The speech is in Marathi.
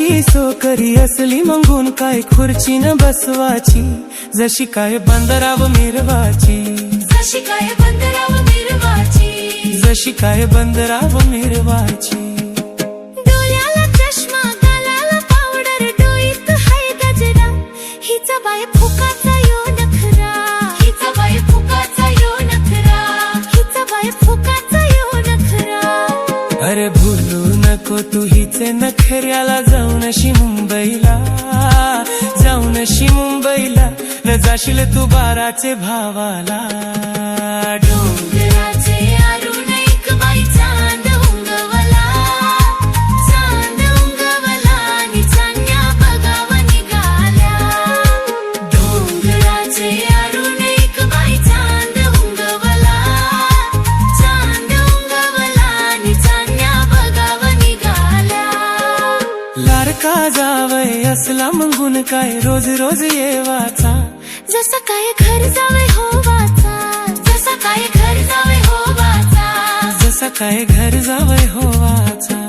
की सोकरी असली मंगून काय खुर्ची न बसवाची, जशी काय बंदराव मिरवाची, जशी काय बंदराव मिरवाची, जशी काय बंदराव मिरवाची। डोळ्याला चष्मा, गालाला पावडर, डोईत हाय गजरा, हिचा बाय फुकाचा यो नखरा, हिचा बाय फुकाचा यो नखरा, हिचा बाय फुकाचा यो नखरा। अरे भूलू नको तू हिचे नखऱ्याला, जाऊनशी मुंबईला, जाऊनशी मुंबईला, न जाशील तू बाराचे भावाला। डोंगराचे अरुण एक बाई चांद उंगवला, चांद उंगवला आणि चांदण्या बघाव निघाल्या। डोंगराचे अरुण एक बाई चांद उंगवला, चांद उंगवला आणि चांदण्या बघाव निघाल्या। लाडका जावय असला मंगून काय रोज रोज येवाचा, जसा काय घर जावे हो वाचा, जसा काय घर जावे हो वाचा, जसा काय घर जावय हो वाचा।